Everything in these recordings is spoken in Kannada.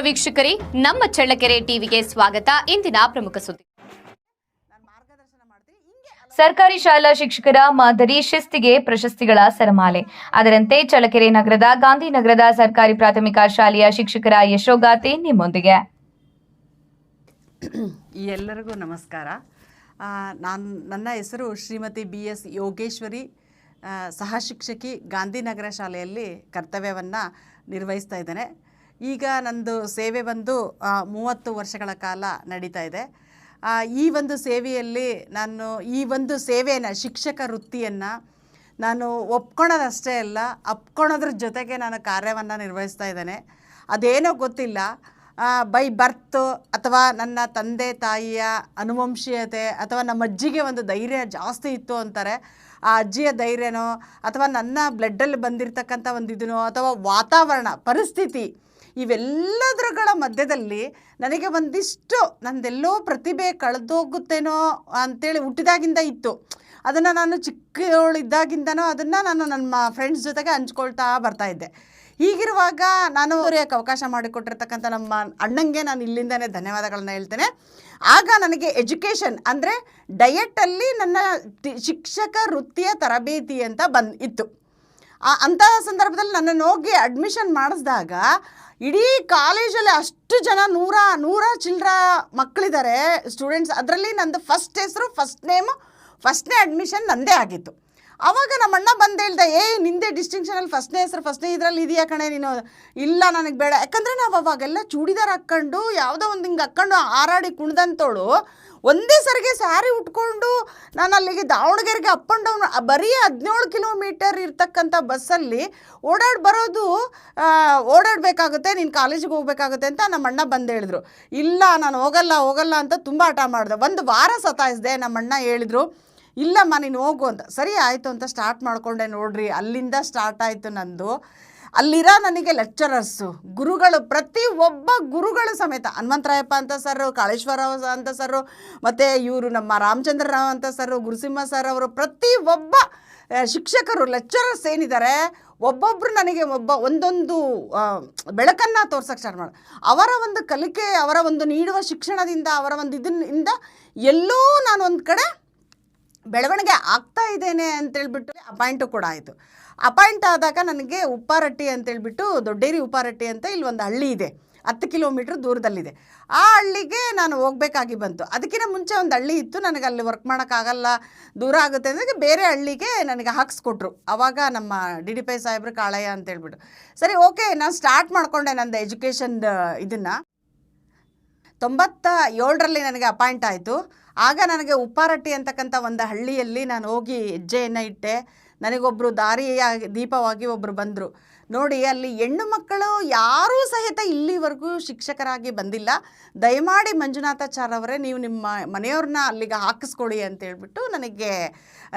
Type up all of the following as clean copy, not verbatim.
ವೀಕ್ಷಕರೇ, ನಮ್ಮ ಚಳ್ಳಕೆರೆ ಟಿವಿಗೆ ಸ್ವಾಗತ. ಇಂದಿನ ಪ್ರಮುಖ ಸುದ್ದಿ. ಸರ್ಕಾರಿ ಶಾಲಾ ಶಿಕ್ಷಕರ ಮಾದರಿ ಶಿಸ್ತಿಗೆ ಪ್ರಶಸ್ತಿಗಳ ಸರಮಾಲೆ. ಅದರಂತೆ ಚಳ್ಳಕೆರೆ ನಗರದ ಗಾಂಧಿನಗರದ ಸರ್ಕಾರಿ ಪ್ರಾಥಮಿಕ ಶಾಲೆಯ ಶಿಕ್ಷಕರ ಯಶೋಗಾಥೆ ನಿಮ್ಮೊಂದಿಗೆ. ಎಲ್ಲರಿಗೂ ನಮಸ್ಕಾರ. ನನ್ನ ಹೆಸರು ಶ್ರೀಮತಿ BS ಯೋಗೇಶ್ವರಿ, ಸಹ ಶಿಕ್ಷಕಿ, ಗಾಂಧಿನಗರ ಶಾಲೆಯಲ್ಲಿ ಕರ್ತವ್ಯವನ್ನು ನಿರ್ವಹಿಸ್ತಾ ಇದ್ದೇನೆ. ಈಗ ನಂದು ಸೇವೆ ಬಂದು 30 ವರ್ಷಗಳ ಕಾಲ ನಡೀತಾ ಇದೆ. ಈ ಒಂದು ಸೇವೆಯಲ್ಲಿ ನಾನು ಈ ಒಂದು ಸೇವೆಯನ್ನು, ಶಿಕ್ಷಕ ವೃತ್ತಿಯನ್ನು ನಾನು ಒಪ್ಕೊಳೋದಷ್ಟೇ ಅಲ್ಲ, ಅಪ್ಕೊಳೋದ್ರ ಜೊತೆಗೆ ನಾನು ಕಾರ್ಯವನ್ನು ನಿರ್ವಹಿಸ್ತಾ ಇದ್ದೇನೆ. ಅದೇನೋ ಗೊತ್ತಿಲ್ಲ, ಬೈ ಬರ್ತ್ ಅಥವಾ ನನ್ನ ತಂದೆ ತಾಯಿಯ ಅನುವಂಶೀಯತೆ ಅಥವಾ ನಮ್ಮ ಅಜ್ಜಿಗೆ ಒಂದು ಧೈರ್ಯ ಜಾಸ್ತಿ ಇತ್ತು ಅಂತಾರೆ. ಆ ಅಜ್ಜಿಯ ಧೈರ್ಯನೋ ಅಥವಾ ನನ್ನ ಬ್ಲಡ್ಡಲ್ಲಿ ಬಂದಿರತಕ್ಕಂಥ ಒಂದು ಇದನ್ನೋ ಅಥವಾ ವಾತಾವರಣ, ಪರಿಸ್ಥಿತಿ, ಇವೆಲ್ಲದರಗಳ ಮಧ್ಯದಲ್ಲಿ ನನಗೆ ಒಂದಿಷ್ಟು ನಂದೆಲ್ಲೋ ಪ್ರತಿಭೆ ಕಳೆದೋಗುತ್ತೇನೋ ಅಂಥೇಳಿ ಹುಟ್ಟಿದಾಗಿಂದ ಇತ್ತು. ಅದನ್ನು ನಾನು ಚಿಕ್ಕವಳಿದ್ದಾಗಿಂದನೂ ಅದನ್ನು ನಾನು ನಮ್ಮ ಫ್ರೆಂಡ್ಸ್ ಜೊತೆಗೆ ಹಂಚ್ಕೊಳ್ತಾ ಬರ್ತಾಯಿದ್ದೆ. ಹೀಗಿರುವಾಗ ನಾನು ಅವರಿಗೆ ಅವಕಾಶ ಮಾಡಿಕೊಟ್ಟಿರ್ತಕ್ಕಂಥ ನಮ್ಮ ಅಣ್ಣಂಗೆ ನಾನು ಇಲ್ಲಿಂದನೇ ಧನ್ಯವಾದಗಳನ್ನ ಹೇಳ್ತೇನೆ. ಆಗ ನನಗೆ ಎಜುಕೇಷನ್ ಅಂದರೆ ಡಯಟಲ್ಲಿ ನನ್ನ ಶಿಕ್ಷಕ ವೃತ್ತಿಯ ತರಬೇತಿ ಅಂತ ಇತ್ತು. ಅಂಥ ಸಂದರ್ಭದಲ್ಲಿ ನನ್ನನ್ನು ಹೋಗಿ ಅಡ್ಮಿಷನ್ ಮಾಡಿಸಿದಾಗ ಇಡೀ ಕಾಲೇಜಲ್ಲಿ ಅಷ್ಟು ಜನ ನೂರ ಚಿಲ್ಲರ ಮಕ್ಕಳಿದ್ದಾರೆ, ಸ್ಟೂಡೆಂಟ್ಸ್. ಅದರಲ್ಲಿ ನಂದು ಫಸ್ಟ್ ಹೆಸರು, ಫಸ್ಟ್ ನೇಮು, ಫಸ್ಟ್ನೇ ಅಡ್ಮಿಷನ್ ನಂದೇ ಆಗಿತ್ತು. ಆವಾಗ ನಮ್ಮ ಅಣ್ಣ ಬಂದು ಹೇಳ್ದೆ, ನಿಂದೆ ಡಿಸ್ಟಿಂಕ್ಷನಲ್ಲಿ ಫಸ್ಟ್ನೇ ಹೆಸರು, ಫಸ್ಟ್ನೇ ಇದರಲ್ಲಿ ಇದೆಯಾ ಕಣೆ ನೀನು. ಇಲ್ಲ, ನನಗೆ ಬೇಡ. ಯಾಕಂದರೆ ನಾವು ಅವಾಗೆಲ್ಲ ಚೂಡಿದಾರ್ ಹಾಕ್ಕೊಂಡು ಯಾವುದೋ ಒಂದು ಹಿಂಗೆ ಹಾಕ್ಕೊಂಡು ಹಾರಾಡಿ ಕುಣ್ದಂತೋಳು ಒಂದೇ ಸರಿಗೆ ಸ್ಯಾರಿ ಉಟ್ಕೊಂಡು ನಾನು ಅಲ್ಲಿಗೆ ದಾವಣಗೆರೆಗೆ ಅಪ್ ಆ್ಯಂಡ್ ಡೌನ್ ಬರೀ 17 ಕಿಲೋಮೀಟರ್ ಇರ್ತಕ್ಕಂಥ ಬಸ್ಸಲ್ಲಿ ಓಡಾಡಬೇಕಾಗುತ್ತೆ, ನೀನು ಕಾಲೇಜಿಗೆ ಹೋಗ್ಬೇಕಾಗುತ್ತೆ ಅಂತ ನಮ್ಮ ಅಣ್ಣ ಬಂದು ಹೇಳಿದ್ರು. ಇಲ್ಲ, ನಾನು ಹೋಗಲ್ಲ ಅಂತ ತುಂಬ ಹಠ ಮಾಡಿದೆ. ಒಂದು ವಾರ ಸತಾಯಿಸಿದೆ. ನಮ್ಮ ಅಣ್ಣ ಹೇಳಿದರು, ಇಲ್ಲಮ್ಮ ನೀನು ಹೋಗು ಅಂತ. ಸರಿ ಆಯಿತು ಅಂತ ಸ್ಟಾರ್ಟ್ ಮಾಡಿಕೊಂಡೆ. ನೋಡ್ರಿ, ಅಲ್ಲಿಂದ ಸ್ಟಾರ್ಟ್ ಆಯಿತು ನಂದು. ಅಲ್ಲಿರೋ ನನಗೆ ಲೆಕ್ಚರರ್ಸು, ಗುರುಗಳು, ಪ್ರತಿ ಒಬ್ಬ ಗುರುಗಳು ಸಮೇತ, ಹನುಮಂತರಾಯಪ್ಪ ಅಂತ ಸರ್, ಕಾಳೇಶ್ವರರಾವ್ ಅಂತ ಸರ್, ಮತ್ತು ಇವರು ನಮ್ಮ ರಾಮಚಂದ್ರ ರಾವ್ ಅಂತ ಸರ್, ಗುರುಸಿಂಹ ಸರ್ ಅವರು, ಪ್ರತಿ ಒಬ್ಬ ಶಿಕ್ಷಕರು, ಲೆಕ್ಚರರ್ಸ್ ಏನಿದ್ದಾರೆ, ಒಬ್ಬೊಬ್ಬರು ನನಗೆ ಒಂದೊಂದು ಬೆಳಕನ್ನು ತೋರ್ಸೋಕ್ಕೆ ಸ್ಟಾರ್ಟ್ ಮಾಡಿ, ಅವರ ಒಂದು ಕಲಿಕೆ, ಅವರ ಒಂದು ನೀಡುವ ಶಿಕ್ಷಣದಿಂದ, ಅವರ ಒಂದು ಇದರಿಂದ ಎಲ್ಲೋ ನಾನು ಒಂದು ಕಡೆ ಬೆಳವಣಿಗೆ ಆಗ್ತಾ ಇದ್ದೇನೆ ಅಂತೇಳ್ಬಿಟ್ಟು ಅಪಾಯಿಂಟು ಕೂಡ ಆಯಿತು. ಅಪಾಯಿಂಟ್ ಆದಾಗ ನನಗೆ ಉಪ್ಪಾರಟ್ಟಿ ಅಂತೇಳ್ಬಿಟ್ಟು, ದೊಡ್ಡೇರಿ ಉಪ್ಪಾರಟ್ಟಿ ಅಂತ ಇಲ್ಲಿ ಒಂದು ಹಳ್ಳಿ ಇದೆ, 10 ಕಿಲೋಮೀಟ್ರ್ ದೂರದಲ್ಲಿದೆ. ಆ ಹಳ್ಳಿಗೆ ನಾನು ಹೋಗಬೇಕಾಗಿ ಬಂತು. ಅದಕ್ಕಿಂತ ಮುಂಚೆ ಒಂದು ಹಳ್ಳಿ ಇತ್ತು, ನನಗೆ ಅಲ್ಲಿ ವರ್ಕ್ ಮಾಡೋಕ್ಕಾಗಲ್ಲ, ದೂರ ಆಗುತ್ತೆ ಅಂದರೆ ಬೇರೆ ಹಳ್ಳಿಗೆ ನನಗೆ ಹಾಕ್ಸ್ಕೊಟ್ರು. ಆವಾಗ ನಮ್ಮ DDP ಸಾಹೇಬ್ರು, ಕಾಳಯ್ಯ ಅಂತೇಳ್ಬಿಟ್ಟು. ಸರಿ, ಓಕೆ, ನಾನು ಸ್ಟಾರ್ಟ್ ಮಾಡಿಕೊಂಡೆ ನಂದು ಎಜುಕೇಷನ್ ಇದನ್ನು. 97ರಲ್ಲಿ ನನಗೆ ಅಪಾಯಿಂಟ್ ಆಯಿತು. ಆಗ ನನಗೆ ಉಪ್ಪಾರಟ್ಟಿ ಅಂತಕ್ಕಂಥ ಒಂದು ಹಳ್ಳಿಯಲ್ಲಿ ನಾನು ಹೋಗಿ ಹೆಜ್ಜೆಯನ್ನು ಇಟ್ಟೆ. ನನಗೊಬ್ಬರು ದೀಪವಾಗಿ ಒಬ್ಬರು ಬಂದರು. ನೋಡಿ, ಅಲ್ಲಿ ಹೆಣ್ಣು ಮಕ್ಕಳು ಯಾರೂ ಸಹಿತ ಇಲ್ಲಿವರೆಗೂ ಶಿಕ್ಷಕರಾಗಿ ಬಂದಿಲ್ಲ. ದಯಮಾಡಿ ಮಂಜುನಾಥಾಚಾರ್ ಅವರೇ, ನೀವು ನಿಮ್ಮ ಮನೆಯವ್ರನ್ನ ಅಲ್ಲಿಗೆ ಹಾಕಿಸ್ಕೊಳ್ಳಿ ಅಂತೇಳ್ಬಿಟ್ಟು ನನಗೆ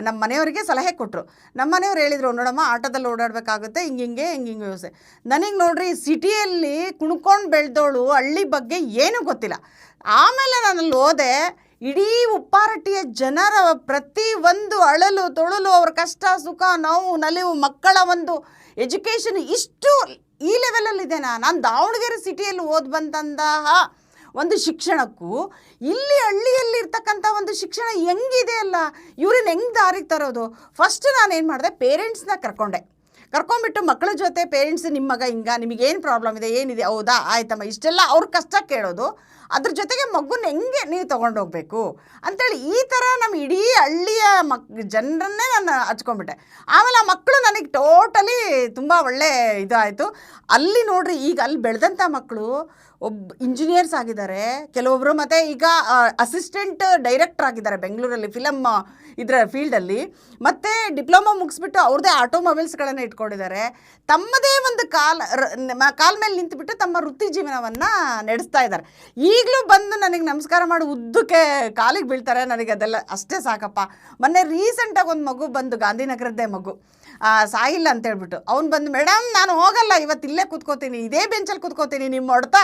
ನಮ್ಮ ಮನೆಯವರಿಗೆ ಸಲಹೆ ಕೊಟ್ಟರು. ನಮ್ಮ ಮನೆಯವ್ರು ಹೇಳಿದರು, ನೋಡಮ್ಮ, ಆಟೋದಲ್ಲಿ ಓಡಾಡಬೇಕಾಗುತ್ತೆ, ಹಿಂಗೆ ವ್ಯವಸ್ಥೆ. ನನಗೆ ನೋಡ್ರಿ, ಸಿಟಿಯಲ್ಲಿ ಕುಣ್ಕೊಂಡು ಬೆಳೆದೋಳು, ಹಳ್ಳಿ ಬಗ್ಗೆ ಏನೂ ಗೊತ್ತಿಲ್ಲ. ಆಮೇಲೆ ನಾನಲ್ಲಿ ಹೋದೆ. ಇಡೀ ಉಪ್ಪಾರಟ್ಟಿಯ ಜನರ ಪ್ರತಿ ಒಂದು ಅಳಲು ತೊಳಲು, ಅವ್ರ ಕಷ್ಟ ಸುಖ ನೋವು ನಲಿವು, ಮಕ್ಕಳ ಒಂದು ಎಜುಕೇಷನ್ ಇಷ್ಟು ಈ ಲೆವೆಲಲ್ಲಿದೆ. ನಾನು ದಾವಣಗೆರೆ ಸಿಟಿಯಲ್ಲಿ ಬಂದಂತಹ ಒಂದು ಶಿಕ್ಷಣಕ್ಕೂ ಇಲ್ಲಿ ಹಳ್ಳಿಯಲ್ಲಿರ್ತಕ್ಕಂಥ ಒಂದು ಶಿಕ್ಷಣ ಹೆಂಗಿದೆ ಅಲ್ಲ, ಇವ್ರನ್ನ ಹೆಂಗೆ ದಾರಿಗೆ ತರೋದು. ಫಸ್ಟ್ ನಾನೇನು ಮಾಡಿದೆ, ಪೇರೆಂಟ್ಸ್ನ ಕರ್ಕೊಂಡ್ಬಿಟ್ಟು ಮಕ್ಕಳ ಜೊತೆ, ಪೇರೆಂಟ್ಸ್, ನಿಮ್ಮ ಮಗ ನಿಮಗೇನು ಪ್ರಾಬ್ಲಮ್ ಇದೆ, ಏನಿದೆ, ಹೌದಾ, ಆಯ್ತಮ್ಮ, ಇಷ್ಟೆಲ್ಲ ಅವ್ರ ಕಷ್ಟ ಕೇಳೋದು. ಅದ್ರ ಜೊತೆಗೆ ಮಗುನ ಹೆಂಗೆ ನೀವು ತೊಗೊಂಡೋಗ್ಬೇಕು ಅಂತೇಳಿ ಈ ಥರ ನಮ್ಮ ಇಡೀ ಹಳ್ಳಿಯ ಜನರನ್ನೇ ನಾನು ಹಚ್ಕೊಂಡ್ಬಿಟ್ಟೆ. ಆಮೇಲೆ ಆ ಮಕ್ಕಳು ನನಗೆ ಟೋಟಲಿ ತುಂಬ ಒಳ್ಳೆ ಇದಾಯಿತು. ಅಲ್ಲಿ ನೋಡ್ರಿ, ಈಗ ಅಲ್ಲಿ ಬೆಳೆದಂಥ ಮಕ್ಕಳು ಇಂಜಿನಿಯರ್ಸ್ ಆಗಿದ್ದಾರೆ ಕೆಲವೊಬ್ಬರು, ಮತ್ತು ಈಗ ಅಸಿಸ್ಟೆಂಟ್ ಡೈರೆಕ್ಟರ್ ಆಗಿದ್ದಾರೆ ಬೆಂಗಳೂರಲ್ಲಿ ಫಿಲಮ್ ಇದರ ಫೀಲ್ಡಲ್ಲಿ, ಮತ್ತು ಡಿಪ್ಲೊಮಾ ಮುಗಿಸ್ಬಿಟ್ಟು ಅವ್ರದ್ದೇ ಆಟೋಮೊಬೈಲ್ಸ್ಗಳನ್ನು ಇಟ್ಕೊಂಡಿದ್ದಾರೆ. ತಮ್ಮದೇ ಒಂದು ಕಾಲ ಮೇಲೆ ನಿಂತುಬಿಟ್ಟು ತಮ್ಮ ವೃತ್ತಿ ಜೀವನವನ್ನು ನಡೆಸ್ತಾ ಇದ್ದಾರೆ. ಈಗಲೂ ಬಂದು ನನಗೆ ನಮಸ್ಕಾರ ಮಾಡಿ ಉದ್ದಕ್ಕೆ ಕಾಲಿಗೆ ಬೀಳ್ತಾರೆ. ನನಗೆ ಅದೆಲ್ಲ ಅಷ್ಟೇ ಸಾಕಪ್ಪ. ಮೊನ್ನೆ ರೀಸೆಂಟಾಗಿ ಒಂದು ಮಗು ಬಂದು, ಗಾಂಧಿನಗರದ್ದೇ ಮಗು, ಸಾಯಿಲ್ ಅಂತೇಳ್ಬಿಟ್ಟು, ಅವ್ನು ಬಂದು, ಮೇಡಮ್ ನಾನು ಹೋಗಲ್ಲ, ಇವತ್ತು ಇಲ್ಲೇ ಕೂತ್ಕೋತೀನಿ, ಇದೇ ಬೆಂಚಲ್ಲಿ ಕೂತ್ಕೋತೀನಿ, ನಿಮ್ಮ ಹೊಡ್ತಾ.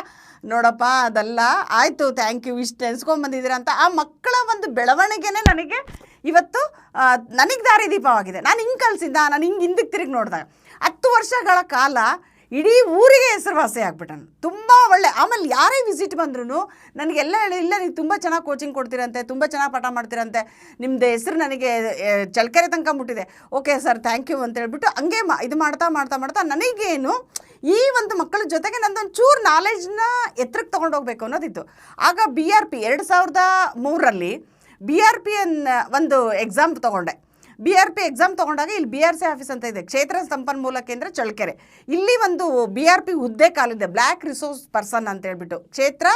ನೋಡಪ್ಪ, ಅದಲ್ಲ, ಆಯಿತು, ಥ್ಯಾಂಕ್ ಯು, ಇಷ್ಟು ನೆನೆಸ್ಕೊಂಡ್ಬಂದಿದ್ದೀರಾ ಅಂತ. ಆ ಮಕ್ಕಳ ಒಂದು ಬೆಳವಣಿಗೆನೇ ನನಗೆ ಇವತ್ತು ನನಗೆ ದಾರಿದೀಪವಾಗಿದೆ. ನಾನು ಹಿಂಗೆ ಕಲಿಸಿದ್ದ, ನಾನು ಹಿಂಗೆ ಹಿಂದಕ್ಕೆ ತಿರುಗಿ ನೋಡಿದಾಗ 10 ವರ್ಷಗಳ ಕಾಲ ಇಡೀ ಊರಿಗೆ ಹೆಸರುವಾಸಿ ಆಗ್ಬಿಟ್ಟನು. ತುಂಬ ಒಳ್ಳೆ. ಆಮೇಲೆ ಯಾರೇ ವಿಸಿಟ್ ಬಂದ್ರೂ ನನಗೆಲ್ಲ ಹೇಳಿ, ಇಲ್ಲ ನೀವು ತುಂಬ ಚೆನ್ನಾಗಿ ಕೋಚಿಂಗ್ ಕೊಡ್ತೀರಂತೆ, ತುಂಬ ಚೆನ್ನಾಗಿ ಪಾಠ ಮಾಡ್ತೀರಂತೆ, ನಿಮ್ಮದು ಹೆಸರು ನನಗೆ ಚಳ್ಳಕೆರೆ ತನಕ ಮುಟ್ಟಿದೆ. ಓಕೆ ಸರ್, ಥ್ಯಾಂಕ್ ಯು ಅಂತ ಹೇಳ್ಬಿಟ್ಟು ಹಂಗೆ ಇದು ಮಾಡ್ತಾ ಮಾಡ್ತಾ ಮಾಡ್ತಾ ನನಗೇನು ಈ ಒಂದು ಮಕ್ಕಳ ಜೊತೆಗೆ ನಂದೊಂದು ಚೂರು ನಾಲೆಜ್ನ ಎತ್ತರಕ್ಕೆ ತೊಗೊಂಡೋಗ್ಬೇಕು ಅನ್ನೋದಿತ್ತು. ಆಗ BRP 2003ರಲ್ಲಿ BRP ಒಂದು ಎಕ್ಸಾಮ್ ತೊಗೊಂಡೆ. BRP ಎಕ್ಸಾಮ್ ತೊಗೊಂಡಾಗ ಇಲ್ಲಿ BRC ಆಫೀಸ್ ಅಂತ ಇದೆ, ಕ್ಷೇತ್ರ ಸಂಪನ್ಮೂಲ ಕೇಂದ್ರ ಚಳ್ಳಕೆರೆ. ಇಲ್ಲಿ ಒಂದು BRP ಹುದ್ದೆ ಕಾಲಿದೆ, ಬ್ಲ್ಯಾಕ್ ರಿಸೋರ್ಸ್ ಪರ್ಸನ್ ಅಂತ ಹೇಳ್ಬಿಟ್ಟು, ಕ್ಷೇತ್ರ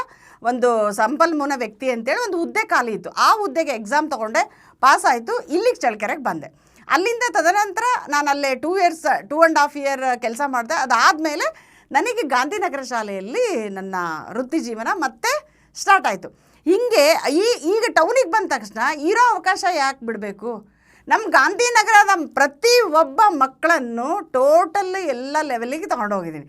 ಒಂದು ಸಂಪನ್ಮೂಲ ವ್ಯಕ್ತಿ ಅಂತೇಳಿ ಒಂದು ಹುದ್ದೆ ಖಾಲಿ ಇತ್ತು. ಆ ಹುದ್ದೆಗೆ ಎಕ್ಸಾಮ್ ತೊಗೊಂಡೆ, ಪಾಸ್ ಆಯಿತು, ಇಲ್ಲಿಗೆ ಚಳ್ಳಕೆರೆಗೆ ಬಂದೆ. ಅಲ್ಲಿಂದ ತದನಂತರ ನಾನು ಅಲ್ಲೇ 2.5 ಇಯರ್ ಕೆಲಸ ಮಾಡಿದೆ. ಅದಾದಮೇಲೆ ನನಗೆ ಗಾಂಧಿನಗರ ಶಾಲೆಯಲ್ಲಿ ನನ್ನ ವೃತ್ತಿ ಜೀವನ ಮತ್ತೆ ಸ್ಟಾರ್ಟ್ ಆಯಿತು. ಹೀಗೆ ಈಗ ಟೌನಿಗೆ ಬಂದ ತಕ್ಷಣ ಇರೋ ಅವಕಾಶ ಯಾಕೆ ಬಿಡಬೇಕು? ನಮ್ಮ ಗಾಂಧಿನಗರದ ಪ್ರತಿ ಒಬ್ಬ ಮಕ್ಕಳನ್ನು ಟೋಟಲ್ ಎಲ್ಲ ಲೆವೆಲಿಗೆ ತೊಗೊಂಡೋಗಿದ್ದೀನಿ.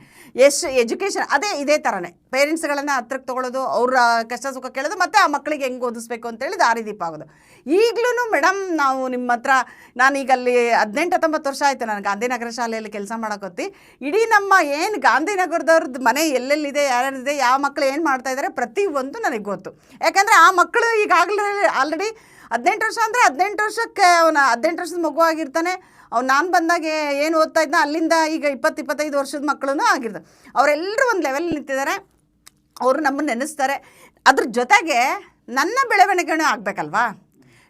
ಎಜುಕೇಷನ್ ಇದೇ ಥರನೇ ಪೇರೆಂಟ್ಸ್ಗಳನ್ನು ಹತ್ರಕ್ಕೆ ತೊಗೊಳ್ಳೋದು, ಅವರ ಕಷ್ಟ ಸುಖ ಕೇಳೋದು, ಮತ್ತು ಆ ಮಕ್ಕಳಿಗೆ ಹೆಂಗೆ ಓದಿಸ್ಬೇಕು ಅಂತೇಳಿ ದಾರಿದೀಪ ಆಗೋದು. ಈಗಲೂ ಮೇಡಮ್ ನಾವು ನಿಮ್ಮ ಹತ್ರ, ನಾನೀಗ ಅಲ್ಲಿ 18-19 ವರ್ಷ ಆಯಿತು ನಾನು ಗಾಂಧಿನಗರ ಶಾಲೆಯಲ್ಲಿ ಕೆಲಸ ಮಾಡೋಕೊತ್ತಿ. ಇಡೀ ನಮ್ಮ ಏನು ಗಾಂಧಿನಗರದವ್ರದ್ದು ಮನೆ ಎಲ್ಲೆಲ್ಲಿದೆ, ಯಾರ್ಯಾರಿದೆ, ಯಾವ ಮಕ್ಕಳು ಏನು ಮಾಡ್ತಾಯಿದ್ದಾರೆ ಪ್ರತಿಯೊಂದು ನನಗೆ ಗೊತ್ತು. ಯಾಕಂದರೆ ಆ ಮಕ್ಕಳು ಈಗಾಗಲೇ ಆಲ್ರೆಡಿ 18 ವರ್ಷ ಅಂದರೆ 18 ವರ್ಷಕ್ಕೆ ಅವನ 18 ವರ್ಷದ ಮಗು ಆಗಿರ್ತಾನೆ. ನಾನು ಬಂದಾಗ ಏನು ಓದ್ತಾ ಇದ್ದ ಅಲ್ಲಿಂದ ಈಗ 20-25 ವರ್ಷದ ಮಕ್ಕಳೂ ಆಗಿರ್ತಾರೆ. ಅವರೆಲ್ಲರೂ ಒಂದು ಲೆವೆಲ್ ನಿಂತಿದ್ದಾರೆ, ಅವರು ನಮ್ಮನ್ನು ನೆನೆಸ್ತಾರೆ. ಅದ್ರ ಜೊತೆಗೆ ನನ್ನ ಬೆಳವಣಿಗೆನೂ ಆಗಬೇಕಲ್ವಾ,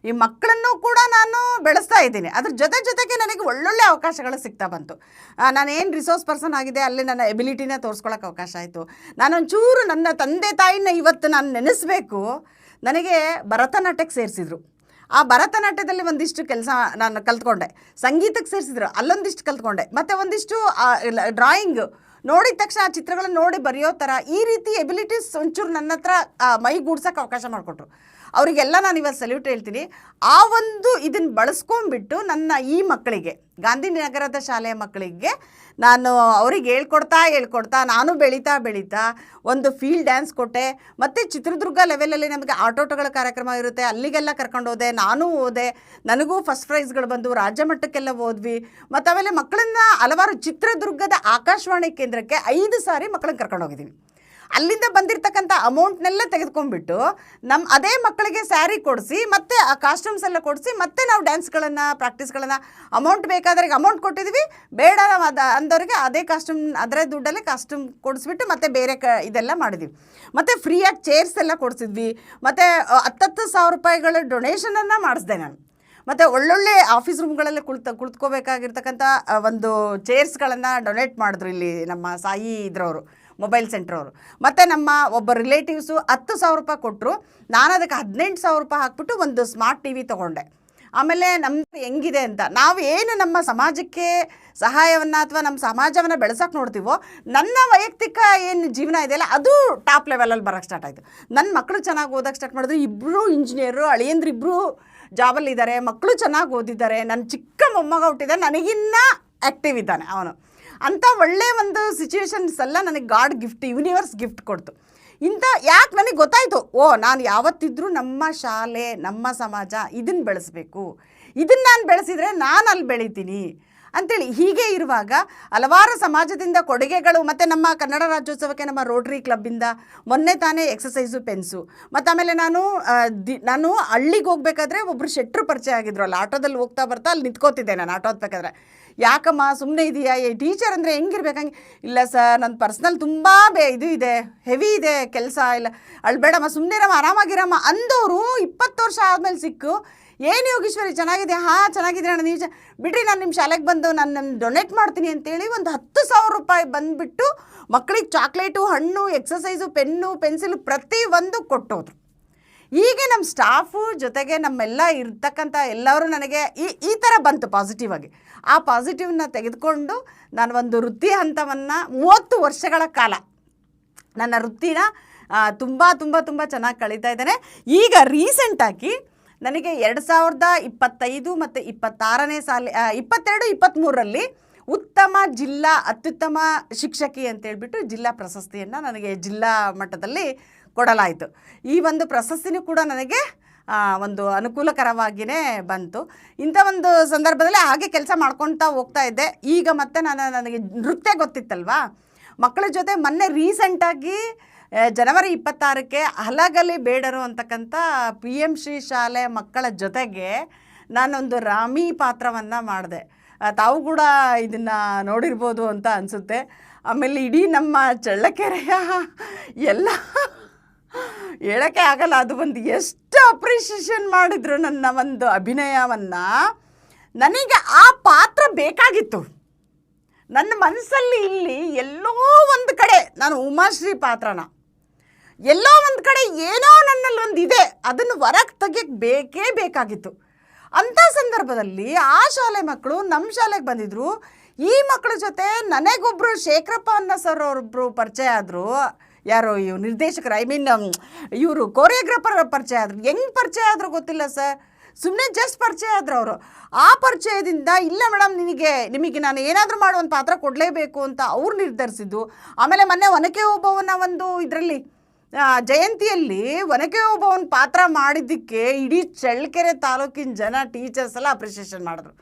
ಈ ಮಕ್ಕಳನ್ನು ಕೂಡ ನಾನು ಬೆಳೆಸ್ತಾ ಇದ್ದೀನಿ. ಅದ್ರ ಜೊತೆಗೆ ನನಗೆ ಒಳ್ಳೊಳ್ಳೆ ಅವಕಾಶಗಳು ಸಿಗ್ತಾ ಬಂತು. ನಾನೇನು ರಿಸೋರ್ಸ್ ಪರ್ಸನ್ ಆಗಿದೆ, ಅಲ್ಲಿ ನನ್ನ ಎಬಿಲಿಟಿನ ತೋರಿಸ್ಕೊಳ್ಳೋಕೆ ಅವಕಾಶ ಆಯಿತು. ನಾನೊಂಚೂರು ನನ್ನ ತಂದೆ ತಾಯಿನ ಇವತ್ತು ನಾನು ನೆನೆಸಬೇಕು. ನನಗೆ ಭರತನಾಟ್ಯಕ್ಕೆ ಸೇರಿಸಿದ್ರು. ಆ ಭರತನಾಟ್ಯದಲ್ಲಿ ಒಂದಿಷ್ಟು ಕೆಲಸ ನಾನು ಕಲ್ತ್ಕೊಂಡೆ. ಸಂಗೀತಕ್ಕೆ ಸೇರಿಸಿದ್ರು, ಅಲ್ಲೊಂದಿಷ್ಟು ಕಲ್ತ್ಕೊಂಡೆ. ಮತ್ತು ಒಂದಿಷ್ಟು ಡ್ರಾಯಿಂಗ್ ನೋಡಿದ ತಕ್ಷಣ ಆ ಚಿತ್ರಗಳನ್ನು ನೋಡಿ ಬರೆಯೋ ಥರ ಈ ರೀತಿ ಎಬಿಲಿಟೀಸ್ ಒಂಚೂರು ನನ್ನ ಹತ್ರ ಮೈಗೂಡ್ಸೋಕ್ಕೆ ಅವಕಾಶ ಮಾಡಿಕೊಟ್ರು. ಅವರಿಗೆಲ್ಲ ನಾನು ಇವತ್ತು ಸಲ್ಯೂಟ್ ಹೇಳ್ತೀನಿ. ಆ ಒಂದು ಇದನ್ನು ಬಳಸ್ಕೊಂಡ್ಬಿಟ್ಟು ನನ್ನ ಈ ಮಕ್ಕಳಿಗೆ, ಗಾಂಧಿನಗರದ ಶಾಲೆಯ ಮಕ್ಕಳಿಗೆ ನಾನು ಅವ್ರಿಗೆ ಹೇಳ್ಕೊಡ್ತಾ ನಾನು ಬೆಳೀತಾ ಒಂದು ಫೀಲ್ಡ್ ಡ್ಯಾನ್ಸ್ ಕೊಟ್ಟೆ. ಮತ್ತು ಚಿತ್ರದುರ್ಗ ಲೆವೆಲಲ್ಲಿ ನಮಗೆ ಆಟೋಟಗಳ ಕಾರ್ಯಕ್ರಮ ಇರುತ್ತೆ, ಅಲ್ಲಿಗೆಲ್ಲ ಕರ್ಕೊಂಡು ಹೋದೆ. ನಾನು ಹೋದೆ, ನನಗೂ ಫಸ್ಟ್ ಪ್ರೈಸ್ಗಳು ಬಂದು ರಾಜ್ಯ ಮಟ್ಟಕ್ಕೆಲ್ಲ ಹೋದ್ವಿ. ಮತ್ತು ಆಮೇಲೆ ಮಕ್ಕಳನ್ನ ಹಲವಾರು ಚಿತ್ರದುರ್ಗದ ಆಕಾಶವಾಣಿ ಕೇಂದ್ರಕ್ಕೆ 5 ಸಾರಿ ಮಕ್ಕಳನ್ನ ಕರ್ಕೊಂಡು ಹೋಗಿದ್ದೀನಿ. ಅಲ್ಲಿಂದ ಬಂದಿರತಕ್ಕಂಥ ಅಮೌಂಟ್ನೆಲ್ಲ ತೆಗೆದುಕೊಂಡ್ಬಿಟ್ಟು ಅದೇ ಮಕ್ಕಳಿಗೆ ಸ್ಯಾರಿ ಕೊಡಿಸಿ, ಮತ್ತು ಆ ಕಾಸ್ಟ್ಯೂಮ್ಸ್ ಎಲ್ಲ ಕೊಡಿಸಿ, ಮತ್ತು ನಾವು ಡ್ಯಾನ್ಸ್ಗಳನ್ನು ಪ್ರಾಕ್ಟೀಸ್ಗಳನ್ನು ಅಮೌಂಟ್ ಬೇಕಾದ್ರೆ ಅಮೌಂಟ್ ಕೊಟ್ಟಿದ್ದೀವಿ, ಬೇಡ ಅಂದವ್ರಿಗೆ ಅದೇ ಕಾಸ್ಟ್ಯೂಮ್ ಅದರ ದುಡ್ಡಲ್ಲೇ ಕಾಸ್ಟ್ಯೂಮ್ ಕೊಡಿಸ್ಬಿಟ್ಟು ಮತ್ತೆ ಬೇರೆ ಇದೆಲ್ಲ ಮಾಡಿದ್ವಿ. ಮತ್ತು ಫ್ರೀಯಾಗಿ ಚೇರ್ಸ್ ಎಲ್ಲ ಕೊಡಿಸಿದ್ವಿ. ಮತ್ತು 10,000 ರೂಪಾಯಿಗಳ ಡೊನೇಷನನ್ನು ಮಾಡಿಸ್ದೆ ನಾನು. ಮತ್ತು ಒಳ್ಳೊಳ್ಳೆ ಆಫೀಸ್ ರೂಮ್ಗಳಲ್ಲಿ ಕುಳಿತುಕೋಬೇಕಾಗಿರ್ತಕ್ಕಂಥ ಒಂದು ಚೇರ್ಸ್ಗಳನ್ನು ಡೊನೇಟ್ ಮಾಡಿದ್ರು ಇಲ್ಲಿ ನಮ್ಮ ಸಾಯಿ ಇದ್ರವರು, ಮೊಬೈಲ್ ಸೆಂಟ್ರವರು. ಮತ್ತು ನಮ್ಮ ಒಬ್ಬ ರಿಲೇಟಿವ್ಸು 10,000 ರೂಪಾಯಿ ಕೊಟ್ಟರು. ನಾನು ಅದಕ್ಕೆ 18,000 ರೂಪಾಯಿ ಹಾಕ್ಬಿಟ್ಟು ಒಂದು ಸ್ಮಾರ್ಟ್ TV ತೊಗೊಂಡೆ. ಆಮೇಲೆ ನಮ್ಮದು ಹೆಂಗಿದೆ ಅಂತ, ನಾವು ಏನು ನಮ್ಮ ಸಮಾಜಕ್ಕೆ ಸಹಾಯವನ್ನು ಅಥವಾ ನಮ್ಮ ಸಮಾಜವನ್ನು ಬೆಳೆಸೋಕೆ ನೋಡ್ತೀವೋ, ನನ್ನ ವೈಯಕ್ತಿಕ ಏನು ಜೀವನ ಇದೆಯಲ್ಲ ಅದು ಟಾಪ್ ಲೆವೆಲಲ್ಲಿ ಬರೋಕ್ಕೆ ಸ್ಟಾರ್ಟ್ ಆಯಿತು. ನನ್ನ ಮಕ್ಕಳು ಚೆನ್ನಾಗಿ ಓದೋಕ್ಕೆ ಸ್ಟಾರ್ಟ್ ಮಾಡಿದ್ರು. 2 ಇಂಜಿನಿಯರು, ಅಳಿಯಂದ್ರು 2 ಜಾಬಲ್ಲಿದ್ದಾರೆ, ಮಕ್ಕಳು ಚೆನ್ನಾಗಿ ಓದಿದ್ದಾರೆ. ನನ್ನ ಚಿಕ್ಕ ಮೊಮ್ಮಗ ಹುಟ್ಟಿದ್ದಾರೆ, ನನಗಿನ್ನ ಆ್ಯಕ್ಟಿವ್ ಇದ್ದಾನೆ ಅವನು. ಅಂಥ ಒಳ್ಳೆಯ ಒಂದು ಸಿಚುವೇಶನ್ಸ್ ಎಲ್ಲ ನನಗೆ ಗಾಡ್ ಗಿಫ್ಟ್, ಯೂನಿವರ್ಸ್ ಗಿಫ್ಟ್ ಕೊಡ್ತು. ಯಾಕೆ ನನಗೆ ಗೊತ್ತಾಯಿತು, ನಾನು ಯಾವತ್ತಿದ್ರೂ ನಮ್ಮ ಶಾಲೆ, ನಮ್ಮ ಸಮಾಜ ಇದನ್ನು ಬೆಳೆಸಬೇಕು, ಇದನ್ನು ನಾನು ಬೆಳೆಸಿದರೆ ನಾನು ಅಲ್ಲಿ ಬೆಳಿತೀನಿ ಅಂಥೇಳಿ. ಹೀಗೆ ಇರುವಾಗ ಹಲವಾರು ಸಮಾಜದಿಂದ ಕೊಡುಗೆಗಳು, ಮತ್ತು ನಮ್ಮ ಕನ್ನಡ ರಾಜ್ಯೋತ್ಸವಕ್ಕೆ ನಮ್ಮ ರೋಟ್ರಿ ಕ್ಲಬ್ಬಿಂದ ಮೊನ್ನೆ ತಾನೇ ಎಕ್ಸಸೈಸು ಪೆನ್ಸು. ಮತ್ತು ಆಮೇಲೆ ನಾನು ಹಳ್ಳಿಗೆ ಹೋಗ್ಬೇಕಾದ್ರೆ ಒಬ್ಬರು ಶೆಟ್ರು ಪರಿಚಯ ಆಗಿದ್ರು. ಅಲ್ಲಿ ಆಟೋದಲ್ಲಿ ಹೋಗ್ತಾ ಬರ್ತಾ ಅಲ್ಲಿ ನಿಂತ್ಕೋತಿದ್ದೆ ನಾನು ಆಟೋ ಹತ್ಬೇಕಾದ್ರೆ. ಯಾಕಮ್ಮ ಸುಮ್ಮನೆ ಇದೆಯಾ, ಟೀಚರ್ ಅಂದರೆ ಹೆಂಗಿರ್ಬೇಕಂಗೆ? ಇಲ್ಲ ಸರ್, ನನ್ನ ಪರ್ಸ್ನಲ್ ತುಂಬ ಇದು ಇದೆ, ಹೆವಿ ಇದೆ ಕೆಲಸ, ಇಲ್ಲ ಅಳ್ಬೇಡಮ್ಮ, ಸುಮ್ಮನೆ ಆರಾಮಾಗಿರಮ್ಮ ಅಂದವರು 20 ವರ್ಷ ಆದಮೇಲೆ ಸಿಕ್ಕು, ಏನು ಯೋಗೀಶ್ವರಿ ಚೆನ್ನಾಗಿದೆ? ಹಾಂ ಚೆನ್ನಾಗಿದೆ ಅಣ್ಣ, ನೀವು ಬಿಡ್ರಿ, ನಾನು ನಿಮ್ಮ ಶಾಲೆಗೆ ಬಂದು ನಾನು ಡೊನೇಟ್ ಮಾಡ್ತೀನಿ ಅಂತೇಳಿ ಒಂದು 10,000 ರೂಪಾಯಿ ಬಂದುಬಿಟ್ಟು ಮಕ್ಕಳಿಗೆ ಚಾಕ್ಲೇಟು, ಹಣ್ಣು, ಎಕ್ಸಸೈಸು, ಪೆನ್ನು, ಪೆನ್ಸಿಲು ಪ್ರತಿಯೊಂದು ಕೊಟ್ಟೋದ್ರು. ಹೀಗೆ ನಮ್ಮ ಸ್ಟಾಫು ಜೊತೆಗೆ ನಮ್ಮೆಲ್ಲ ಇರ್ತಕ್ಕಂಥ ಎಲ್ಲರೂ ನನಗೆ ಈ ಥರ ಬಂತು ಪಾಸಿಟಿವ್ ಆಗಿ. ಆ ಪಾಸಿಟಿವ್ನ ತೆಗೆದುಕೊಂಡು ನಾನು ಒಂದು ವೃತ್ತಿ ಹಂತವನ್ನು 30 ವರ್ಷಗಳ ಕಾಲ ನನ್ನ ವೃತ್ತಿನ ತುಂಬ ಚೆನ್ನಾಗಿ ಕಳೀತಾ ಇದ್ದೇನೆ. ಈಗ ರೀಸೆಂಟಾಗಿ ನನಗೆ 2025 ಮತ್ತು 26ನೇ ಸಾಲಿ 22-23ರಲ್ಲಿ ಅತ್ಯುತ್ತಮ ಶಿಕ್ಷಕಿ ಅಂತೇಳ್ಬಿಟ್ಟು ಜಿಲ್ಲಾ ಪ್ರಶಸ್ತಿಯನ್ನು ನನಗೆ ಜಿಲ್ಲಾ ಮಟ್ಟದಲ್ಲಿ ಕೊಡಲಾಯಿತು. ಈ ಒಂದು ಪ್ರಶಸ್ತಿನೂ ಕೂಡ ನನಗೆ ಒಂದು ಅನುಕೂಲಕರವಾಗಿಯೇ ಬಂತು. ಇಂಥ ಒಂದು ಸಂದರ್ಭದಲ್ಲಿ ಹಾಗೆ ಕೆಲಸ ಮಾಡ್ಕೊತಾ ಹೋಗ್ತಾ ಇದ್ದೆ. ಈಗ ಮತ್ತೆ ನನಗೆ ನೃತ್ಯ ಗೊತ್ತಿತ್ತಲ್ವಾ, ಮಕ್ಕಳ ಜೊತೆ ಮೊನ್ನೆ ರೀಸೆಂಟಾಗಿ ಜನವರಿ 26ಕ್ಕೆ ಹಲಗಲಿ ಬೇಡರು ಅಂತಕ್ಕಂಥ PMಶ್ರೀ ಶಾಲೆ ಮಕ್ಕಳ ಜೊತೆಗೆ ನಾನೊಂದು ರಾಮಿ ಪಾತ್ರವನ್ನು ಮಾಡಿದೆ. ತಾವು ಕೂಡ ಇದನ್ನು ನೋಡಿರ್ಬೋದು ಅಂತ ಅನಿಸುತ್ತೆ. ಆಮೇಲೆ ಇಡೀ ನಮ್ಮ ಚಳ್ಳಕೆರೆಯ ಎಲ್ಲ ಹೇಳೋಕ್ಕೆ ಆಗಲ್ಲ, ಅದು ಒಂದು ಎಷ್ಟು ಅಪ್ರಿಷಿಯೇಷನ್ ಮಾಡಿದ್ರು ನನ್ನ ಒಂದು ಅಭಿನಯವನ್ನು. ನನಗೆ ಆ ಪಾತ್ರ ಬೇಕಾಗಿತ್ತು. ನನ್ನ ಮನಸ್ಸಲ್ಲಿ ಇಲ್ಲಿ ಎಲ್ಲೋ ಒಂದು ಕಡೆ ನಾನು ಉಮಾಶ್ರೀ ಪಾತ್ರನ ಎಲ್ಲೋ ಒಂದು ಕಡೆ ಏನೋ ನನ್ನಲ್ಲಿ ಒಂದು ಇದೆ, ಅದನ್ನು ಹೊರಗೆ ತೆಗಿಯಕ್ಕೆ ಬೇಕಾಗಿತ್ತು. ಅಂಥ ಸಂದರ್ಭದಲ್ಲಿ ಆ ಶಾಲೆ ಮಕ್ಕಳು ನಮ್ಮ ಶಾಲೆಗೆ ಬಂದಿದ್ದರು. ಈ ಮಕ್ಕಳ ಜೊತೆ ನನಗೊಬ್ಬರು ಶೇಖರಪ್ಪ ಅನ್ನೋ ಸರ್ ಅವರೊಬ್ಬರು ಪರಿಚಯ ಆದರು. ಯಾರೋ ಇವು ನಿರ್ದೇಶಕರು, ಇವರು ಕೋರಿಯೋಗ್ರಾಫರ್ ಪರಿಚಯ ಆದರು. ಹೆಂಗೆ ಪರಿಚಯ ಆದರೂ ಗೊತ್ತಿಲ್ಲ ಸರ್, ಸುಮ್ಮನೆ ಜಸ್ಟ್ ಪರಿಚಯ ಆದರು ಅವರು. ಆ ಪರಿಚಯದಿಂದ ಇಲ್ಲ ಮೇಡಮ್ ನಿಮಗೆ ನಾನು ಏನಾದರೂ ಮಾಡೋ ಒಂದು ಪಾತ್ರ ಕೊಡಲೇಬೇಕು ಅಂತ ಅವ್ರು ನಿರ್ಧರಿಸಿದ್ದು. ಆಮೇಲೆ ಮೊನ್ನೆ ಒನಕೆ ಓಬವ್ವನ ಒಂದು ಇದರಲ್ಲಿ ಜಯಂತಿಯಲ್ಲಿ ಒನಕೆ ಓಬವ್ವನ ಪಾತ್ರ ಮಾಡಿದ್ದಕ್ಕೆ ಇಡೀ ಚಳ್ಳಕೆರೆ ತಾಲೂಕಿನ ಜನ ಟೀಚರ್ಸ್ ಎಲ್ಲ ಅಪ್ರಿಷಿಯೇಷನ್ ಮಾಡಿದ್ರು.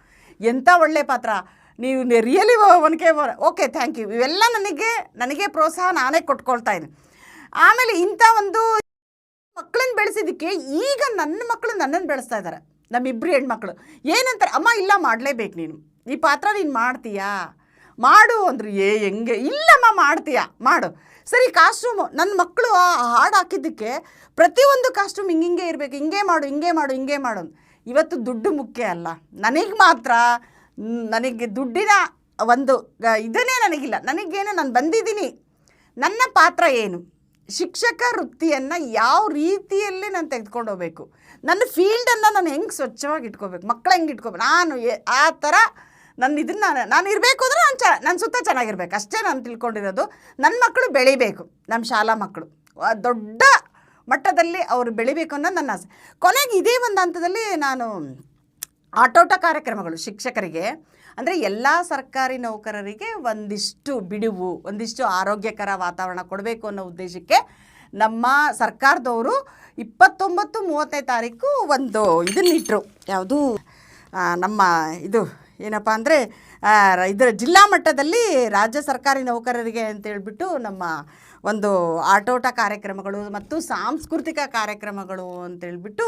ಎಂಥ ಒಳ್ಳೆ ಪಾತ್ರ, ನೀವು ರಿಯಲಿ ಒನಕೆ ಓಕೆ ಥ್ಯಾಂಕ್ ಯು, ಇವೆಲ್ಲ ನನಗೆ ಪ್ರೋತ್ಸಾಹ ನಾನೇ ಕೊಟ್ಕೊಳ್ತಾ ಇದ್ದೀನಿ. ಆಮೇಲೆ ಇಂಥ ಒಂದು ಮಕ್ಕಳನ್ನ ಬೆಳೆಸಿದ್ದಕ್ಕೆ ಈಗ ನನ್ನ ಮಕ್ಕಳು ನನ್ನನ್ನು ಬೆಳೆಸ್ತಾ ಇದ್ದಾರೆ. ನಮ್ಮಿಬ್ಬರು ಹೆಣ್ಮಕ್ಳು ಏನಂತಾರೆ, ಅಮ್ಮ ಇಲ್ಲ ಮಾಡಲೇಬೇಕು, ನೀನು ಈ ಪಾತ್ರ ನೀನು ಮಾಡ್ತೀಯಾ ಮಾಡು ಅಂದರು. ಹೆಂಗೆ ಇಲ್ಲಮ್ಮ ಮಾಡ್ತೀಯಾ ಮಾಡು. ಸರಿ, ಕಾಸ್ಟ್ಯೂಮು ನನ್ನ ಮಕ್ಕಳು ಆ ಹಾಡು ಹಾಕಿದ್ದಕ್ಕೆ ಪ್ರತಿಯೊಂದು ಕಾಸ್ಟ್ಯೂಮ್ ಹಿಂಗೆ ಇರಬೇಕು, ಹಿಂಗೆ ಮಾಡು. ಇವತ್ತು ದುಡ್ಡು ಮುಖ್ಯ ಅಲ್ಲ ನನಗೆ ಮಾತ್ರ. ನನಗೆ ದುಡ್ಡಿನ ಒಂದು ಇದನ್ನೇ ನನಗಿಲ್ಲ. ನನಗೇನು, ನಾನು ಬಂದಿದ್ದೀನಿ, ನನ್ನ ಪಾತ್ರ ಏನು, ಶಿಕ್ಷಕ ವೃತ್ತಿಯನ್ನು ಯಾವ ರೀತಿಯಲ್ಲಿ ನಾನು ತೆಗೆದುಕೊಂಡು ಹೋಗಬೇಕು, ನನ್ನ ಫೀಲ್ಡನ್ನು ನಾನು ಹೆಂಗೆ ಸ್ವಚ್ಛವಾಗಿ ಇಟ್ಕೋಬೇಕು, ಮಕ್ಕಳು ಹೆಂಗೆ ಇಟ್ಕೋಬೇಕು, ನಾನು ಆ ಥರ ಇದನ್ನು ನಾನು ಇರಬೇಕು ಅಂದರೆ ನನ್ನ ಸುತ್ತ ಚೆನ್ನಾಗಿರ್ಬೇಕು ಅಷ್ಟೇ ನಾನು ತಿಳ್ಕೊಂಡಿರೋದು. ನನ್ನ ಮಕ್ಕಳು ಬೆಳಿಬೇಕು, ನಮ್ಮ ಶಾಲಾ ಮಕ್ಕಳು ದೊಡ್ಡ ಮಟ್ಟದಲ್ಲಿ ಅವರು ಬೆಳಿಬೇಕು ಅನ್ನೋದು ನನ್ನ ಆಸೆ. ಕೊನೆಗೆ ಇದೇ ಒಂದು ಹಂತದಲ್ಲಿ ನಾನು ಆಟೋಟ ಕಾರ್ಯಕ್ರಮಗಳು ಶಿಕ್ಷಕರಿಗೆ, ಅಂದರೆ ಎಲ್ಲ ಸರ್ಕಾರಿ ನೌಕರರಿಗೆ ಒಂದಿಷ್ಟು ಬಿಡುವು, ಒಂದಿಷ್ಟು ಆರೋಗ್ಯಕರ ವಾತಾವರಣ ಕೊಡಬೇಕು ಅನ್ನೋ ಉದ್ದೇಶಕ್ಕೆ ನಮ್ಮ ಸರ್ಕಾರದವರು 29-30ನೇ ತಾರೀಕು ಒಂದು ಇದನ್ನಿಟ್ಟರು. ಯಾವುದು ನಮ್ಮ ಇದು ಏನಪ್ಪ ಅಂದರೆ ಇದರ ಜಿಲ್ಲಾ ಮಟ್ಟದಲ್ಲಿ ರಾಜ್ಯ ಸರ್ಕಾರಿ ನೌಕರರಿಗೆ ಅಂತೇಳ್ಬಿಟ್ಟು ನಮ್ಮ ಒಂದು ಆಟೋಟ ಕಾರ್ಯಕ್ರಮಗಳು ಮತ್ತು ಸಾಂಸ್ಕೃತಿಕ ಕಾರ್ಯಕ್ರಮಗಳು ಅಂತೇಳ್ಬಿಟ್ಟು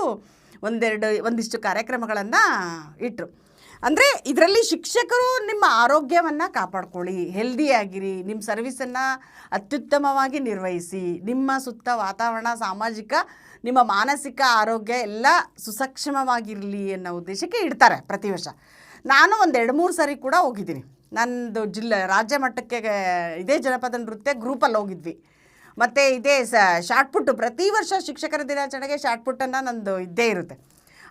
ಒಂದಿಷ್ಟು ಕಾರ್ಯಕ್ರಮಗಳನ್ನು ಇಟ್ಟರು. ಅಂದರೆ ಇದರಲ್ಲಿ ಶಿಕ್ಷಕರು ನಿಮ್ಮ ಆರೋಗ್ಯವನ್ನು ಕಾಪಾಡ್ಕೊಳ್ಳಿ, ಹೆಲ್ದಿಯಾಗಿರಿ, ನಿಮ್ಮ ಸರ್ವಿಸನ್ನು ಅತ್ಯುತ್ತಮವಾಗಿ ನಿರ್ವಹಿಸಿ, ನಿಮ್ಮ ಸುತ್ತ ವಾತಾವರಣ, ಸಾಮಾಜಿಕ, ನಿಮ್ಮ ಮಾನಸಿಕ ಆರೋಗ್ಯ ಎಲ್ಲ ಸುಸಕ್ಷಮವಾಗಿರಲಿ ಅನ್ನೋ ಉದ್ದೇಶಕ್ಕೆ ಇಡ್ತಾರೆ ಪ್ರತಿ ವರ್ಷ. ನಾನು ಒಂದು 2-3 ಸರಿ ಕೂಡ ಹೋಗಿದ್ದೀನಿ. ನನ್ನದು ರಾಜ್ಯ ಮಟ್ಟಕ್ಕೆ ಇದೇ ಜನಪದ ನೃತ್ಯ ಗ್ರೂಪಲ್ಲಿ ಹೋಗಿದ್ವಿ. ಮತ್ತು ಇದೇ ಶಾರ್ಟ್ಪುಟ್ಟು, ಪ್ರತಿ ವರ್ಷ ಶಿಕ್ಷಕರ ದಿನಾಚರಣೆಗೆ ಶಾರ್ಟ್ಪುಟ್ಟನ್ನು ನಂದು ಇದ್ದೇ ಇರುತ್ತೆ.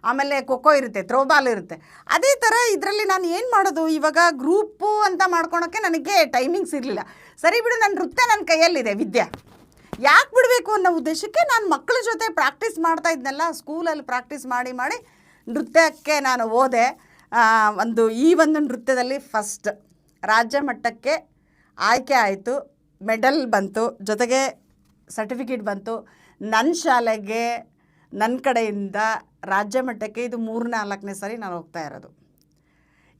ಆಮೇಲೆ ಖೋಖೋ ಇರುತ್ತೆ, ಥ್ರೋಬಾಲ್ ಇರುತ್ತೆ. ಅದೇ ಥರ ಇದರಲ್ಲಿ ನಾನು ಏನು ಮಾಡೋದು, ಇವಾಗ ಗ್ರೂಪು ಅಂತ ಮಾಡ್ಕೊಳೋಕ್ಕೆ ನನಗೆ ಟೈಮಿಂಗ್ಸ್ ಇರಲಿಲ್ಲ. ಸರಿ ಬಿಡು, ನನ್ನ ನೃತ್ಯ ನನ್ನ ಕೈಯಲ್ಲಿದೆ, ವಿದ್ಯೆ ಯಾಕೆ ಬಿಡಬೇಕು ಅನ್ನೋ ಉದ್ದೇಶಕ್ಕೆ ನಾನು ಮಕ್ಕಳ ಜೊತೆ ಪ್ರಾಕ್ಟೀಸ್ ಮಾಡ್ತಾ ಇದ್ನಲ್ಲ, ಸ್ಕೂಲಲ್ಲಿ ಪ್ರಾಕ್ಟೀಸ್ ಮಾಡಿ ನೃತ್ಯಕ್ಕೆ ನಾನು ಹೋದೆ. ಈ ಒಂದು ನೃತ್ಯದಲ್ಲಿ ಫಸ್ಟ್ ರಾಜ್ಯ ಮಟ್ಟಕ್ಕೆ ಆಯ್ಕೆ ಆಯಿತು, ಮೆಡಲ್ ಬಂತು, ಜೊತೆಗೆ ಸರ್ಟಿಫಿಕೇಟ್ ಬಂತು. ನನ್ನ ಶಾಲೆಗೆ ನನ್ನ ಕಡೆಯಿಂದ ರಾಜ್ಯ ಮಟ್ಟಕ್ಕೆ ಇದು 3-4ನೇ ಸರಿ ನಾನು ಹೋಗ್ತಾ ಇರೋದು.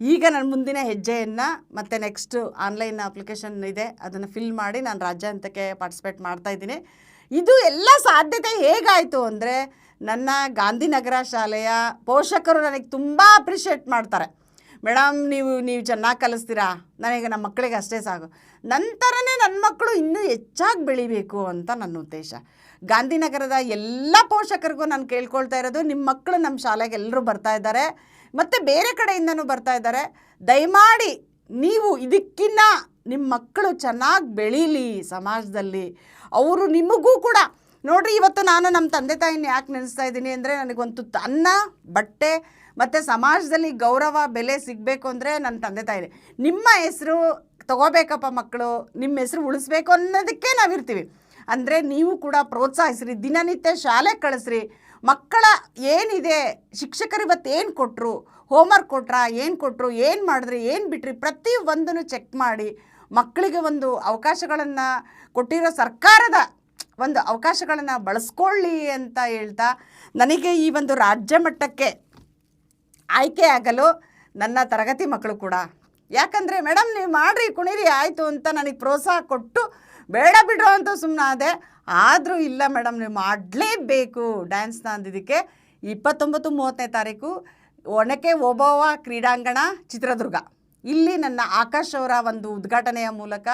ಈಗ ನನ್ನ ಮುಂದಿನ ಹೆಜ್ಜೆಯನ್ನು ಮತ್ತು ನೆಕ್ಸ್ಟು ಆನ್ಲೈನ್ ಅಪ್ಲಿಕೇಶನ್ ಇದೆ, ಅದನ್ನು ಫಿಲ್ ಮಾಡಿ ನಾನು ರಾಜ್ಯ ಹಂತಕ್ಕೆ ಪಾರ್ಟಿಸಿಪೇಟ್ ಮಾಡ್ತಾಯಿದ್ದೀನಿ. ಇದು ಎಲ್ಲ ಸಾಧ್ಯತೆ ಹೇಗಾಯಿತು ಅಂದರೆ, ನನ್ನ ಗಾಂಧಿನಗರ ಶಾಲೆಯ ಪೋಷಕರು ನನಗೆ ತುಂಬ ಅಪ್ರಿಷಿಯೇಟ್ ಮಾಡ್ತಾರೆ. ಮೇಡಮ್ ನೀವು ಚೆನ್ನಾಗಿ ಕಲಿಸ್ತೀರಾ, ನನಗೆ ನಮ್ಮ ಮಕ್ಕಳಿಗೆ ಅಷ್ಟೇ ಸಾಕು, ನಂತರನೇ ನನ್ನ ಮಕ್ಕಳು ಇನ್ನೂ ಹೆಚ್ಚಾಗಿ ಬೆಳಿಬೇಕು ಅಂತ ನನ್ನ ಉದ್ದೇಶ. ಗಾಂಧಿನಗರದ ಎಲ್ಲ ಪೋಷಕರಿಗೂ ನಾನು ಕೇಳ್ಕೊಳ್ತಾ ಇರೋದು, ನಿಮ್ಮ ಮಕ್ಕಳು ನಮ್ಮ ಶಾಲೆಗೆ ಎಲ್ಲರೂ ಬರ್ತಾ ಇದ್ದಾರೆ ಮತ್ತು ಬೇರೆ ಕಡೆಯಿಂದನೂ ಬರ್ತಾ ಇದ್ದಾರೆ. ದಯಮಾಡಿ ನೀವು ಇದಕ್ಕಿನ್ನ ನಿಮ್ಮ ಮಕ್ಕಳು ಚೆನ್ನಾಗಿ ಬೆಳೀಲಿ ಸಮಾಜದಲ್ಲಿ. ಅವರು ನಿಮಗೂ ಕೂಡ ನೋಡಿರಿ, ಇವತ್ತು ನಾನು ನಮ್ಮ ತಂದೆ ತಾಯಿನ ಯಾಕೆ ನೆನೆಸ್ತಾ ಇದ್ದೀನಿ ಅಂದರೆ, ನನಗೊಂದು ಅನ್ನ, ಬಟ್ಟೆ ಮತ್ತು ಸಮಾಜದಲ್ಲಿ ಗೌರವ, ಬೆಲೆ ಸಿಗಬೇಕು ಅಂದರೆ ನನ್ನ ತಂದೆ ತಾಯಿನೇ. ನಿಮ್ಮ ಹೆಸರು ತಗೋಬೇಕಪ್ಪ ಮಕ್ಕಳು, ನಿಮ್ಮ ಹೆಸರು ಉಳಿಸ್ಬೇಕು ಅನ್ನೋದಕ್ಕೆ ನಾವಿರ್ತೀವಿ. ಅಂದರೆ ನೀವು ಕೂಡ ಪ್ರೋತ್ಸಾಹಿಸ್ರಿ, ದಿನನಿತ್ಯ ಶಾಲೆಗೆ ಕಳಿಸ್ರಿ. ಮಕ್ಕಳ ಏನಿದೆ, ಶಿಕ್ಷಕರು ಇವತ್ತು ಏನು ಕೊಟ್ಟರು, ಹೋಮ್ವರ್ಕ್ ಕೊಟ್ರಾ, ಏನು ಕೊಟ್ಟರು, ಏನು ಮಾಡಿದ್ರಿ, ಏನು ಬಿಟ್ರಿ, ಪ್ರತಿಯೊಂದನ್ನು ಚೆಕ್ ಮಾಡಿ ಮಕ್ಕಳಿಗೆ ಒಂದು ಅವಕಾಶಗಳನ್ನು ಕೊಟ್ಟಿರೋ ಸರ್ಕಾರದ ಒಂದು ಅವಕಾಶಗಳನ್ನು ಬಳಸ್ಕೊಳ್ಳಿ ಅಂತ ಹೇಳ್ತಾ, ನನಗೆ ಈ ಒಂದು ರಾಜ್ಯ ಮಟ್ಟಕ್ಕೆ ಆಯ್ಕೆ ಆಗಲು ನನ್ನ ತರಗತಿ ಮಕ್ಕಳು ಕೂಡ ಯಾಕಂದರೆ ಮೇಡಮ್ ನೀವು ಮಾಡಿರಿ ಕುಣೀರಿ ಆಯಿತು ಅಂತ ನನಗೆ ಪ್ರೋತ್ಸಾಹ ಕೊಟ್ಟು ಬೇಡ ಬಿಡ್ರು ಅಂತ ಸುಮ್ಮನಾದೆ. ಆದರೂ ಇಲ್ಲ ಮೇಡಮ್ ನೀವು ಮಾಡಲೇಬೇಕು ಡ್ಯಾನ್ಸ್ನ ಅಂದಿದ್ದಕ್ಕೆ 29-30ನೇ ತಾರೀಕು ಒನಕೆ ಓಬವ್ವ ಕ್ರೀಡಾಂಗಣ ಚಿತ್ರದುರ್ಗ, ಇಲ್ಲಿ ನನ್ನ ಆಕಾಶ್ ಅವರ ಒಂದು ಉದ್ಘಾಟನೆಯ ಮೂಲಕ,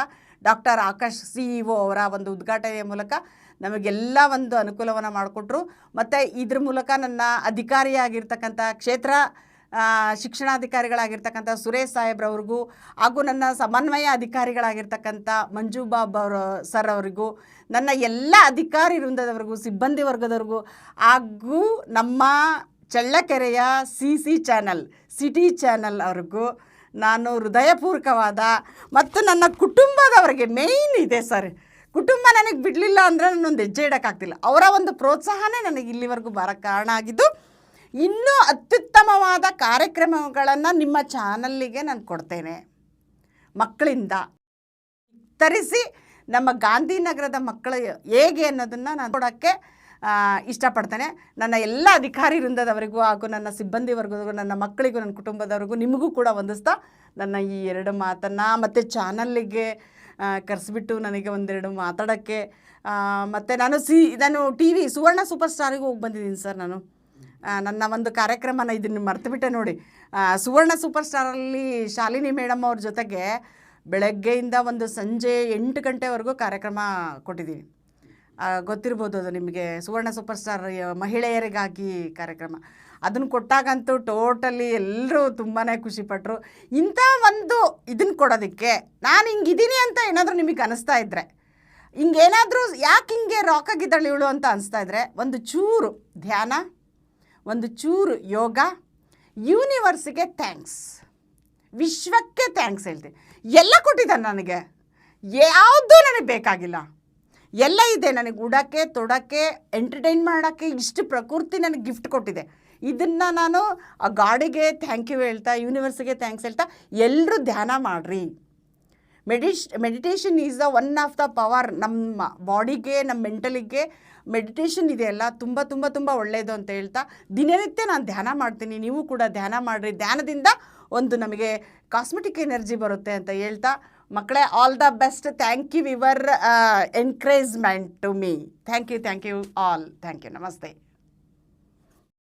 ಡಾಕ್ಟರ್ ಆಕಾಶ್ CEO ಅವರ ಒಂದು ಉದ್ಘಾಟನೆಯ ಮೂಲಕ ನಮಗೆಲ್ಲ ಒಂದು ಅನುಕೂಲವನ್ನು ಮಾಡಿಕೊಟ್ರು. ಮತ್ತು ಇದ್ರ ಮೂಲಕ ನನ್ನ ಅಧಿಕಾರಿಯಾಗಿರ್ತಕ್ಕಂಥ ಕ್ಷೇತ್ರ ಶಿಕ್ಷಣಾಧಿಕಾರಿಗಳಾಗಿರ್ತಕ್ಕಂಥ ಸುರೇಶ್ ಸಾಹೇಬ್ರವ್ರಿಗೂ ಹಾಗೂ ನನ್ನ ಸಮನ್ವಯ ಅಧಿಕಾರಿಗಳಾಗಿರ್ತಕ್ಕಂಥ ಮಂಜು ಬಾಬ್ ಸರ್ ಅವರಿಗೂ, ನನ್ನ ಎಲ್ಲ ಅಧಿಕಾರಿ ವೃಂದದವರೆಗೂ, ಸಿಬ್ಬಂದಿ ವರ್ಗದವ್ರಿಗೂ ಹಾಗೂ ನಮ್ಮ ಚಳ್ಳಕೆರೆಯ CC ಚಾನಲ್ ಸಿಟಿ ಚಾನಲ್ ಅವ್ರಿಗೂ ನಾನು ಹೃದಯಪೂರ್ವಕವಾದ ಮತ್ತು ನನ್ನ ಕುಟುಂಬದವರಿಗೆ ಮೇಯ್ನ್ ಇದೆ ಸರ್, ಕುಟುಂಬ ನನಗೆ ಬಿಡಲಿಲ್ಲ ಅಂದರೆ ನಾನೊಂದು ಹೆಜ್ಜೆ ಇಡೋಕ್ಕಾಗ್ತಿಲ್ಲ. ಅವರ ಒಂದು ಪ್ರೋತ್ಸಾಹನೇ ನನಗೆ ಇಲ್ಲಿವರೆಗೂ ಬರೋಕ್ಕೆ ಕಾರಣ ಆಗಿದ್ದು. ಇನ್ನೂ ಅತ್ಯುತ್ತಮವಾದ ಕಾರ್ಯಕ್ರಮಗಳನ್ನು ನಿಮ್ಮ ಚಾನಲ್ಲಿಗೆ ನಾನು ಕೊಡ್ತೇನೆ. ಮಕ್ಕಳಿಂದ ತರಿಸಿ ನಮ್ಮ ಗಾಂಧಿನಗರದ ಮಕ್ಕಳು ಹೇಗೆ ಅನ್ನೋದನ್ನು ನಾನು ಕೊಡೋಕ್ಕೆ ಇಷ್ಟಪಡ್ತೇನೆ. ನನ್ನ ಎಲ್ಲ ಅಧಿಕಾರಿ ವೃಂದದವರಿಗೂ ಹಾಗೂ ನನ್ನ ಸಿಬ್ಬಂದಿ ವರ್ಗದವರಿಗೂ, ನನ್ನ ಮಕ್ಕಳಿಗೂ, ನನ್ನ ಕುಟುಂಬದವರಿಗೂ, ನಿಮಗೂ ಕೂಡ ವಂದಿಸ್ತಾ ನನ್ನ ಈ 2 ಮಾತನ್ನು ಮತ್ತು ಚಾನಲ್ಲಿಗೆ ಕರೆಸಿಬಿಟ್ಟು ನನಗೆ ಒಂದೆರಡು ಮಾತಾಡೋಕ್ಕೆ, ಮತ್ತು ನಾನು TV ಸುವರ್ಣ ಸೂಪರ್ ಸ್ಟಾರಿಗೂ ಹೋಗಿ ಬಂದಿದ್ದೀನಿ ಸರ್. ನಾನು ನನ್ನ ಒಂದು ಕಾರ್ಯಕ್ರಮನ ಇದನ್ನು ಮರ್ತುಬಿಟ್ಟೆ ನೋಡಿ. ಸುವರ್ಣ ಸೂಪರ್ ಸ್ಟಾರಲ್ಲಿ ಶಾಲಿನಿ ಮೇಡಮ್ ಅವ್ರ ಜೊತೆಗೆ ಬೆಳಗ್ಗೆಯಿಂದ ಒಂದು ಸಂಜೆ 8 ಗಂಟೆವರೆಗೂ ಕಾರ್ಯಕ್ರಮ ಕೊಟ್ಟಿದ್ದೀನಿ. ಗೊತ್ತಿರ್ಬೋದು ಅದು ನಿಮಗೆ, ಸುವರ್ಣ ಸೂಪರ್ ಸ್ಟಾರ್ ಮಹಿಳೆಯರಿಗಾಗಿ ಕಾರ್ಯಕ್ರಮ. ಅದನ್ನು ಕೊಟ್ಟಾಗಂತೂ ಟೋಟಲಿ ಎಲ್ಲರೂ ತುಂಬಾ ಖುಷಿಪಟ್ಟರು. ಇಂಥ ಒಂದು ಇದನ್ನು ಕೊಡೋದಕ್ಕೆ ನಾನು ಹಿಂಗಿದ್ದೀನಿ ಅಂತ ಏನಾದರೂ ನಿಮಗೆ ಅನ್ನಿಸ್ತಾ ಇದ್ದರೆ, ಹಿಂಗೇನಾದರೂ ಯಾಕೆ ಹಿಂಗೆ ರಾಕ್ ಆಗಿದ್ದಾಳೆ ಇವಳು ಅಂತ ಅನಿಸ್ತಾ ಇದ್ದರೆ, ಒಂದು ಚೂರು ಧ್ಯಾನ, ಒಂದು ಚೂರು ಯೋಗ, ಯೂನಿವರ್ಸಿಗೆ ಥ್ಯಾಂಕ್ಸ್, ವಿಶ್ವಕ್ಕೆ ಥ್ಯಾಂಕ್ಸ್ ಹೇಳ್ತೀನಿ. ಎಲ್ಲ ಕೊಟ್ಟಿದ್ದಾನೆ ನನಗೆ, ಯಾವುದೂ ನನಗೆ ಬೇಕಾಗಿಲ್ಲ, ಎಲ್ಲ ಇದೆ ನನಗೆ. ಉಡೋಕ್ಕೆ, ತೊಡೋಕ್ಕೆ, ಎಂಟರ್ಟೈನ್ ಮಾಡೋಕ್ಕೆ ಇಷ್ಟು ಪ್ರಕೃತಿ ನನಗೆ ಗಿಫ್ಟ್ ಕೊಟ್ಟಿದೆ. ಇದನ್ನು ನಾನು ಆ ಗಾಡಿಗೆ ಥ್ಯಾಂಕ್ ಯು ಹೇಳ್ತಾ, ಯೂನಿವರ್ಸಿಗೆ ಥ್ಯಾಂಕ್ಸ್ ಹೇಳ್ತಾ, ಎಲ್ಲರೂ ಧ್ಯಾನ ಮಾಡಿರಿ. Meditation is one of the power. ನಮ್ಮ ಬಾಡಿಗೆ, ನಮ್ಮ ಮೆಂಟಲಿಗೆ ಮೆಡಿಟೇಷನ್ ಇದೆಯಲ್ಲ ತುಂಬ ತುಂಬ ತುಂಬ ಒಳ್ಳೆಯದು ಅಂತ ಹೇಳ್ತಾ, ದಿನನಿತ್ಯ ನಾನು ಧ್ಯಾನ ಮಾಡ್ತೀನಿ, ನೀವು ಕೂಡ ಧ್ಯಾನ ಮಾಡಿರಿ. ಧ್ಯಾನದಿಂದ ಒಂದು ನಮಗೆ ಕಾಸ್ಮೆಟಿಕ್ ಎನರ್ಜಿ ಬರುತ್ತೆ ಅಂತ ಹೇಳ್ತಾ, ಮಕ್ಕಳೇ all the best. Thank you your encouragement to me. Thank you all. Thank you. ನಮಸ್ತೆ.